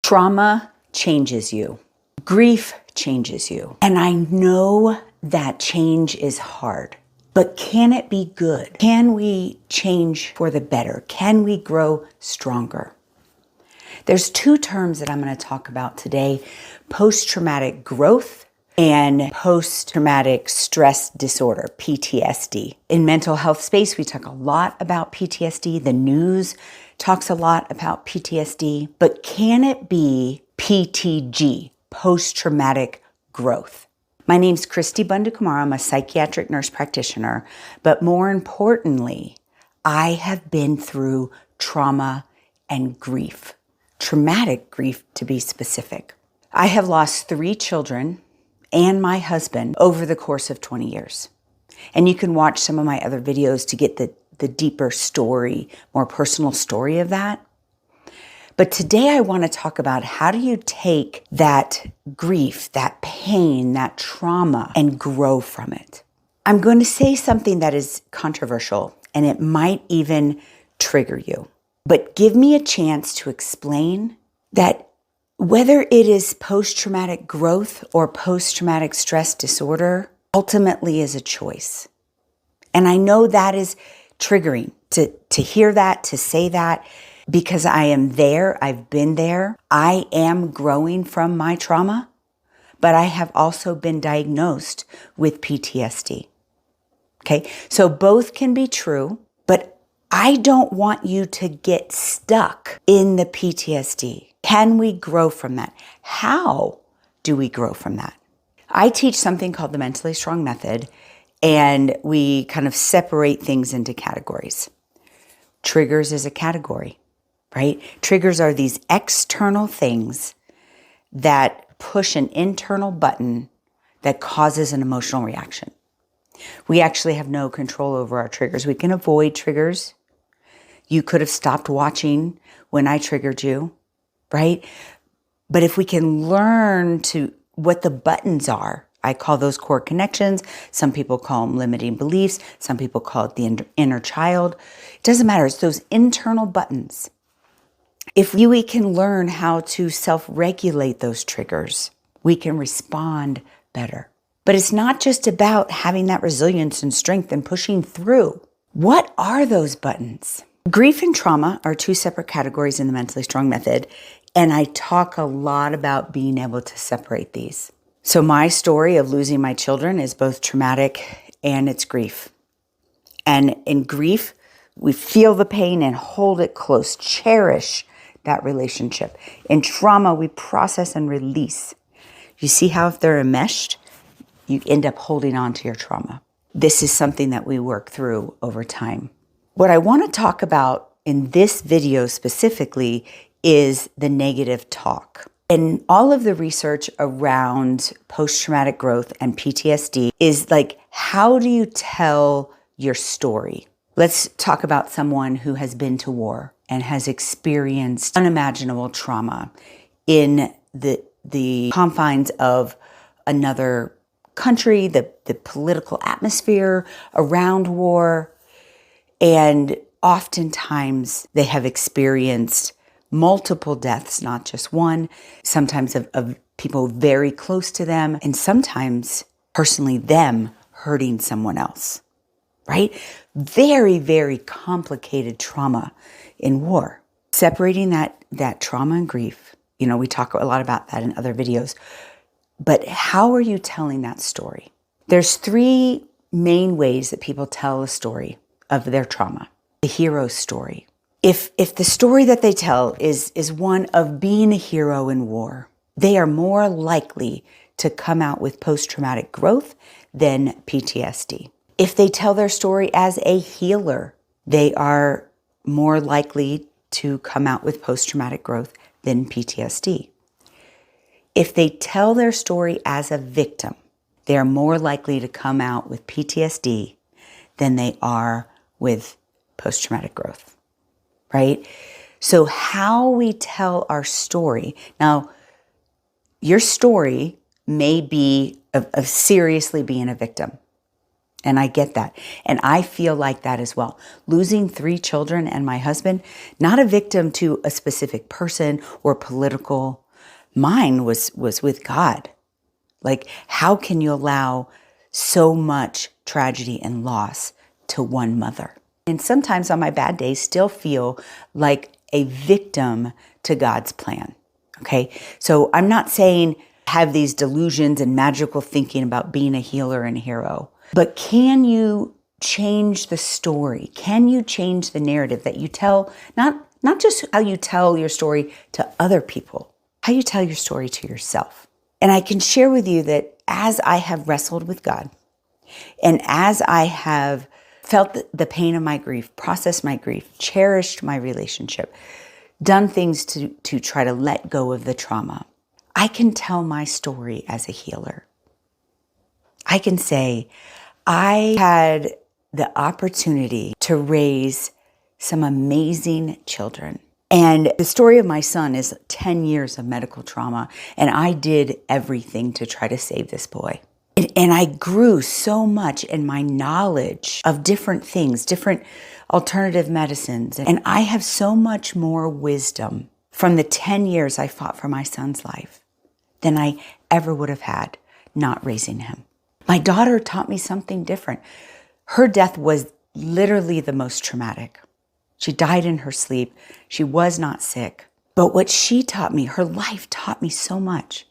Trauma changes you. Grief changes you. And I know that change is hard, but can it be good? Can we change for the better? Can we grow stronger? There's two terms that I'm going to talk about today: post-traumatic growth and post-traumatic stress disorder, PTSD. In mental health space, we talk a lot about PTSD. The news talks a lot about PTSD, but can it be PTG, post-traumatic growth? My name's Christy Bundukumar. I'm a psychiatric nurse practitioner, but more importantly, I have been through trauma and grief, traumatic grief to be specific. I have lost 3 children and my husband over the course of 20 years. And you can watch some of my other videos to get the deeper story, more personal story of that. But today I want to talk about how do you take that grief, that pain, that trauma, and grow from it. I'm going to say something that is controversial, and it might even trigger you. But give me a chance to explain that whether it is post-traumatic growth or post-traumatic stress disorder, ultimately is a choice. And I know that is triggering to hear that, to say that, because I am there, I've been there. I am growing from my trauma, but I have also been diagnosed with PTSD. Okay, so both can be true, but I don't want you to get stuck in the PTSD. Can we grow from that? How do we grow from that? I teach something called the Mentally Strong Method, and we kind of separate things into categories. Triggers is a category, right? Triggers are these external things that push an internal button that causes an emotional reaction. We actually have no control over our triggers. We can avoid triggers. You could have stopped watching when I triggered you, right? But if we can learn to what the buttons are, I call those core connections. Some people call them limiting beliefs. Some people call it the inner child. It doesn't matter. It's those internal buttons. If we can learn how to self-regulate those triggers, we can respond better. But it's not just about having that resilience and strength and pushing through. What are those buttons? Grief and trauma are 2 separate categories in the Mentally Strong Method, and I talk a lot about being able to separate these. So my story of losing my children is both traumatic and it's grief. And in grief, we feel the pain and hold it close, cherish that relationship. In trauma, we process and release. You see how if they're enmeshed, you end up holding on to your trauma. This is something that we work through over time. What I want to talk about in this video specifically is the negative talk. And all of the research around post-traumatic growth and PTSD is like, how do you tell your story? Let's talk about someone who has been to war and has experienced unimaginable trauma in the confines of another country, the political atmosphere around war. And oftentimes they have experienced multiple deaths, not just one, sometimes of people very close to them, and sometimes personally them hurting someone else, right? Very, very complicated trauma in war. Separating that trauma and grief, we talk a lot about that in other videos, but how are you telling that story? There's 3 main ways that people tell a story of their trauma. The hero story. If the story that they tell is one of being a hero in war, they are more likely to come out with post-traumatic growth than PTSD. If they tell their story as a healer, they are more likely to come out with post-traumatic growth than PTSD. If they tell their story as a victim, they are more likely to come out with PTSD than they are with post-traumatic growth. Right? So how we tell our story. Now, your story may be of seriously being a victim. And I get that. And I feel like that as well. Losing 3 children and my husband, not a victim to a specific person or political. Mine was with God. Like, how can you allow so much tragedy and loss to one mother? And sometimes on my bad days, still feel like a victim to God's plan. Okay. So I'm not saying have these delusions and magical thinking about being a healer and a hero. But can you change the story? Can you change the narrative that you tell, not just how you tell your story to other people, how you tell your story to yourself? And I can share with you that as I have wrestled with God, and as I have felt the pain of my grief, processed my grief, cherished my relationship, done things to try to let go of the trauma, I can tell my story as a healer. I can say, I had the opportunity to raise some amazing children. And the story of my son is 10 years of medical trauma, and I did everything to try to save this boy. And I grew so much in my knowledge of different things, different alternative medicines. And I have so much more wisdom from the 10 years I fought for my son's life than I ever would have had not raising him. My daughter taught me something different. Her death was literally the most traumatic. She died in her sleep. She was not sick. But what she taught me, her life taught me so much.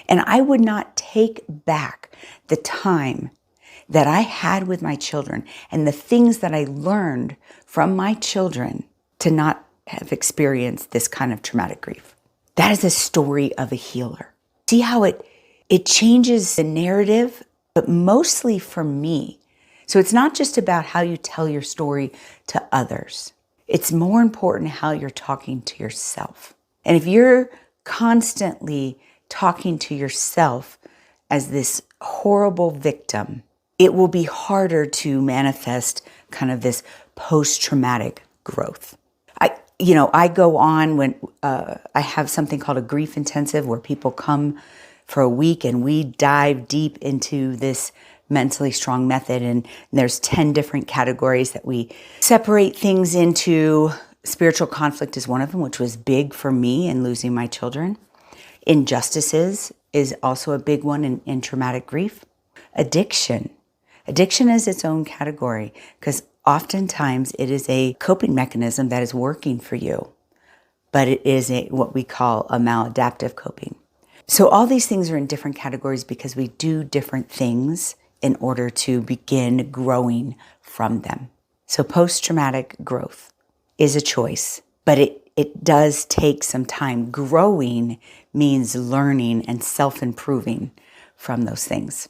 And I would not take back the time that I had with my children and the things that I learned from my children to not have experienced this kind of traumatic grief. That is a story of a healer. See how it changes the narrative, but mostly for me. So it's not just about how you tell your story to others. It's more important how you're talking to yourself. And if you're constantly talking to yourself as this horrible victim, it will be harder to manifest kind of this post-traumatic growth. I go on when I have something called a grief intensive where people come for a week and we dive deep into this mentally strong method. And there's 10 different categories that we separate things into. Spiritual conflict is one of them, which was big for me in losing my children. Injustices is also a big one in traumatic grief. Addiction. Addiction is its own category because oftentimes it is a coping mechanism that is working for you, but it is what we call a maladaptive coping. So all these things are in different categories because we do different things in order to begin growing from them. So post-traumatic growth is a choice, but it does take some time. Growing means learning and self-improving from those things.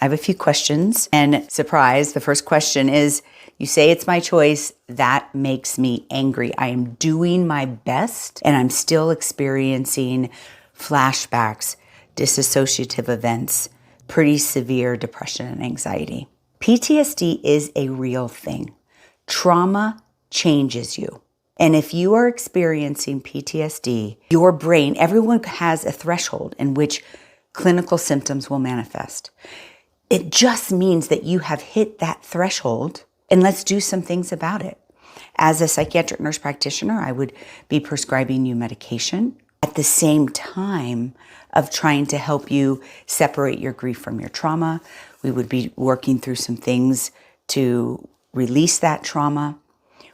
I have a few questions, and surprise, the first question is, you say it's my choice, that makes me angry. I am doing my best, and I'm still experiencing flashbacks, dissociative events, pretty severe depression and anxiety. PTSD is a real thing. Trauma changes you. And if you are experiencing PTSD, your brain, everyone has a threshold in which clinical symptoms will manifest. It just means that you have hit that threshold, and let's do some things about it. As a psychiatric nurse practitioner, I would be prescribing you medication at the same time of trying to help you separate your grief from your trauma. We would be working through some things to release that trauma.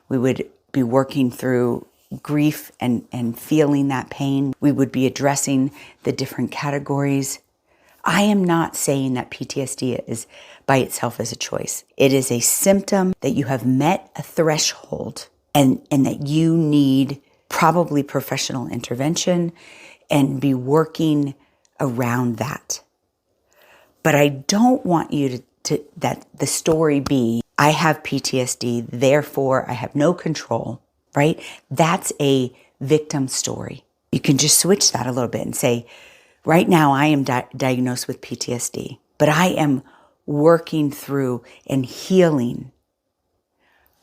We would be working through grief and feeling that pain. We would be addressing the different categories. I am not saying that PTSD is by itself as a choice. It is a symptom that you have met a threshold and that you need probably professional intervention and be working around that. But I don't want you to that the story be, I have PTSD, therefore I have no control, right? That's a victim story. You can just switch that a little bit and say, right now I am diagnosed with PTSD, but I am working through and healing.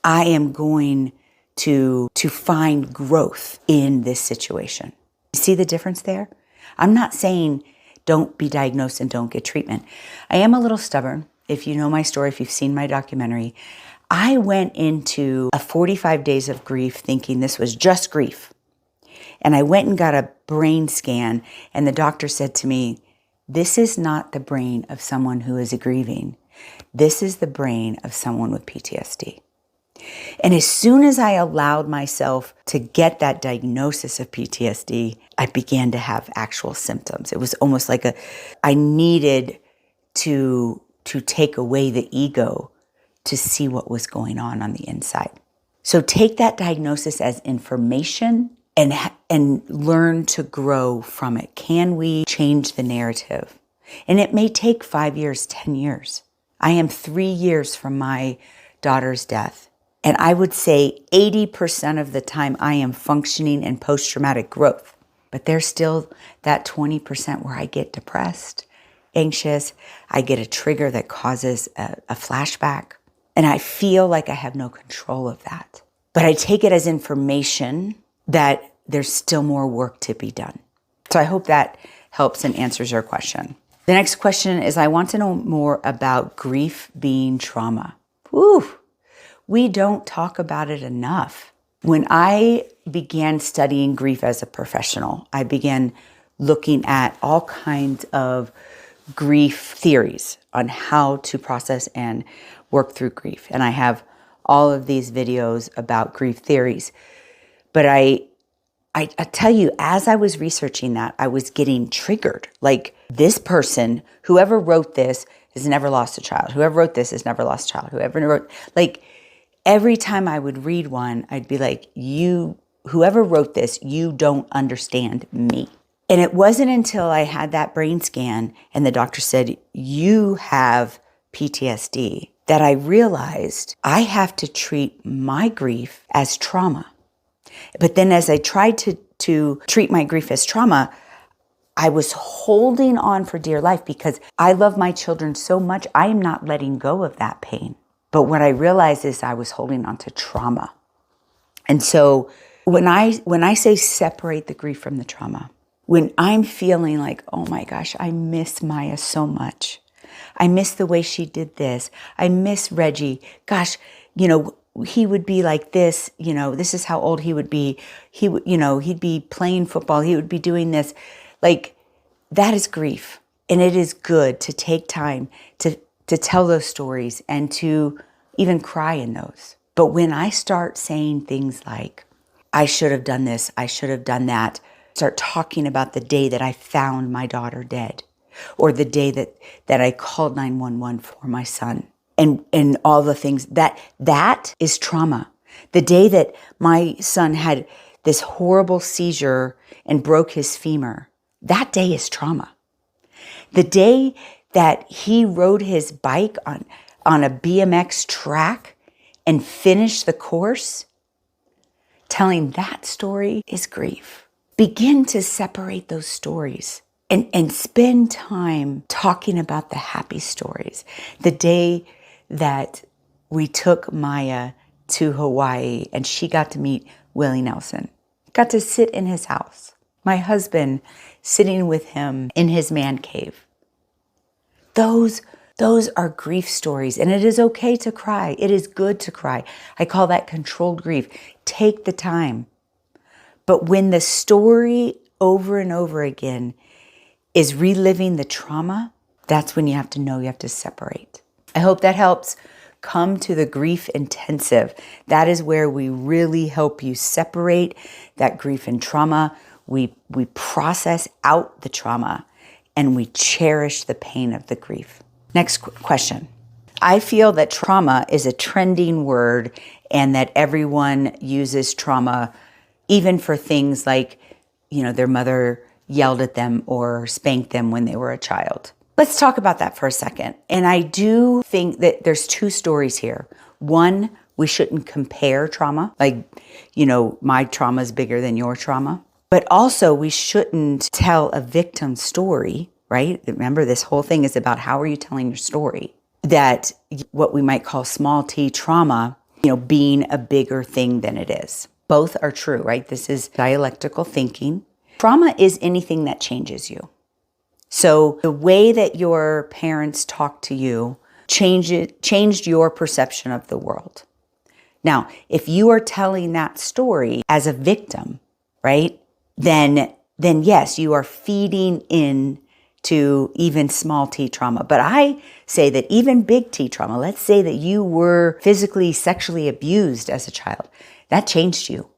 I am going to find growth in this situation. You see the difference there? I'm not saying don't be diagnosed and don't get treatment. I am a little stubborn. if you know my story, if you've seen my documentary, I went into a 45 days of grief thinking this was just grief. And I went and got a brain scan, and the doctor said to me, this is not the brain of someone who is grieving. This is the brain of someone with PTSD. And as soon as I allowed myself to get that diagnosis of PTSD, I began to have actual symptoms. It was almost like I needed to take away the ego to see what was going on the inside. So take that diagnosis as information and learn to grow from it. Can we change the narrative? And it may take 5 years, 10 years. I am 3 years from my daughter's death. And I would say 80% of the time I am functioning in post-traumatic growth. But there's still that 20% where I get depressed, anxious. I get a trigger that causes a flashback. And I feel like I have no control of that. But I take it as information that there's still more work to be done. So I hope that helps and answers your question. The next question is, I want to know more about grief being trauma. Woo! We don't talk about it enough. When I began studying grief as a professional, I began looking at all kinds of grief theories on how to process and work through grief. And I have all of these videos about grief theories. But I tell you, as I was researching that, I was getting triggered. Like, this person, whoever wrote this, has never lost a child. Whoever wrote this has never lost a child. Whoever wrote, like, every time I would read one, I'd be like, whoever wrote this, you don't understand me. And it wasn't until I had that brain scan and the doctor said, you have PTSD, that I realized I have to treat my grief as trauma. But then as I tried to treat my grief as trauma, I was holding on for dear life because I love my children so much, I am not letting go of that pain. But what I realized is I was holding on to trauma. And so when I say separate the grief from the trauma, when I'm feeling like, oh my gosh, I miss Maya so much. I miss the way she did this. I miss Reggie. Gosh, he would be like this, this is how old he would be. He'd be playing football. He would be doing this. Like, that is grief. And it is good to take time to tell those stories and to even cry in those. But when I start saying things like, I should have done this, I should have done that, start talking about the day that I found my daughter dead, or the day that I called 911 for my son, and all the things, that is trauma. The day that my son had this horrible seizure and broke his femur, that day is trauma. The day that he rode his bike on a BMX track and finished the course, telling that story is grief. Begin to separate those stories and spend time talking about the happy stories. The day that we took Maya to Hawaii and she got to meet Willie Nelson, got to sit in his house. My husband sitting with him in his man cave. Those are grief stories, and it is okay to cry. It is good to cry. I call that controlled grief. Take the time. But when the story over and over again is reliving the trauma, that's when you have to know you have to separate. I hope that helps. Come to the Grief Intensive. That is where we really help you separate that grief and trauma. We process out the trauma and we cherish the pain of the grief. Next question. I feel that trauma is a trending word and that everyone uses trauma even for things like, their mother yelled at them or spanked them when they were a child. Let's talk about that for a second. And I do think that there's two stories here. One, we shouldn't compare trauma, like, my trauma is bigger than your trauma. But also, we shouldn't tell a victim story, right? Remember, this whole thing is about how are you telling your story? That what we might call small t trauma, being a bigger thing than it is. Both are true, right? This is dialectical thinking. Trauma is anything that changes you. So the way that your parents talk to you changed your perception of the world. Now, if you are telling that story as a victim, right, then yes, you are feeding in to even small t trauma. But I say that even big T trauma, let's say that you were physically, sexually abused as a child, that changed you.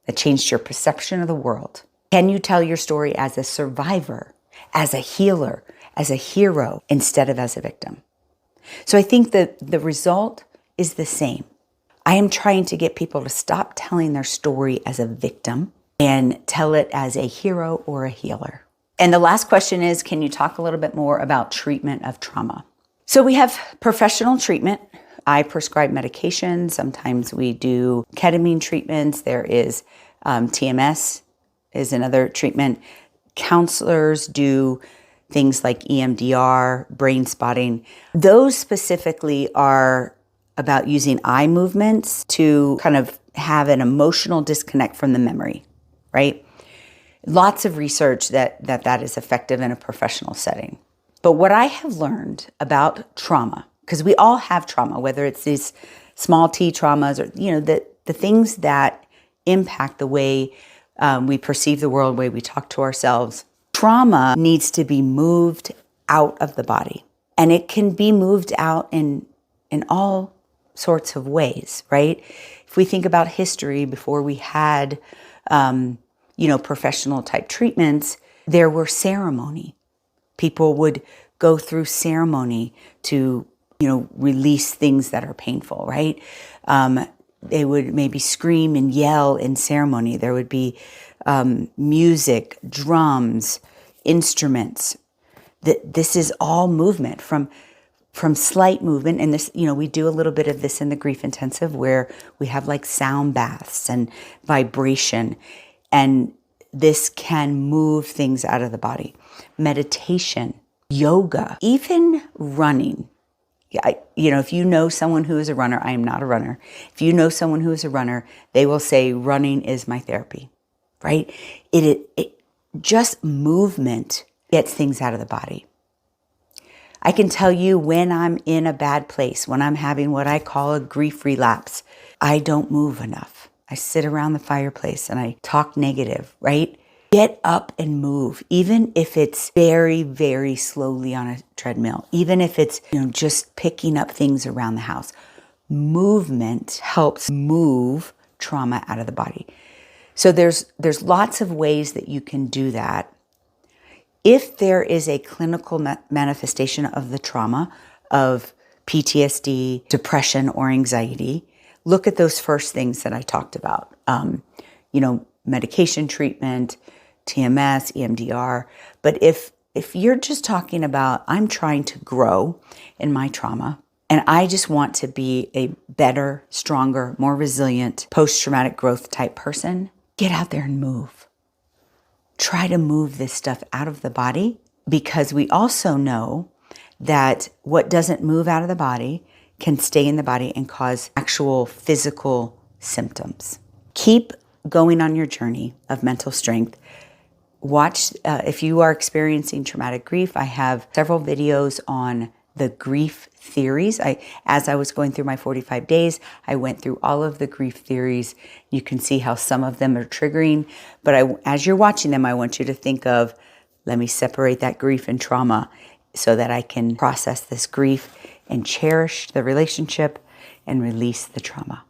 That changed your perception of the world. Can you tell your story as a survivor, as a healer, as a hero, instead of as a victim? So I think that the result is the same. I am trying to get people to stop telling their story as a victim and tell it as a hero or a healer. And the last question is, can you talk a little bit more about treatment of trauma? So we have professional treatment. I prescribe medication. Sometimes we do ketamine treatments. There is TMS is another treatment. Counselors do things like EMDR, brain spotting. Those specifically are about using eye movements to kind of have an emotional disconnect from the memory, right? Lots of research that is effective in a professional setting. But what I have learned about trauma, because we all have trauma, whether it's these small t traumas or, the things that impact the way we perceive the world, the way we talk to ourselves. Trauma needs to be moved out of the body. And it can be moved out in all sorts of ways, right? If we think about history, before we had, professional type treatments, there were ceremony. People would go through ceremony to, release things that are painful, right? They would maybe scream and yell in ceremony. There would be music, drums, instruments. This is all movement from slight movement. And this, we do a little bit of this in the grief intensive where we have like sound baths and vibration. And this can move things out of the body. Meditation, yoga, even running. If you know someone who is a runner, I am not a runner. If you know someone who is a runner, they will say, running is my therapy, right? It just movement gets things out of the body. I can tell you when I'm in a bad place, when I'm having what I call a grief relapse, I don't move enough. I sit around the fireplace and I talk negative, right? Get up and move, even if it's very, very slowly on a treadmill, even if it's, just picking up things around the house. Movement helps move trauma out of the body. So there's lots of ways that you can do that. If there is a clinical manifestation of the trauma of PTSD, depression, or anxiety, look at those first things that I talked about. Medication treatment, TMS, EMDR. But if you're just talking about, I'm trying to grow in my trauma, and I just want to be a better, stronger, more resilient, post-traumatic growth type person, get out there and move. Try to move this stuff out of the body, because we also know that what doesn't move out of the body can stay in the body and cause actual physical symptoms. Keep going on your journey of mental strength. Watch, if you are experiencing traumatic grief, I have several videos on the grief theories. As I was going through my 45 days, I went through all of the grief theories. You can see how some of them are triggering, but as you're watching them, I want you to think of, let me separate that grief and trauma so that I can process this grief and cherish the relationship and release the trauma.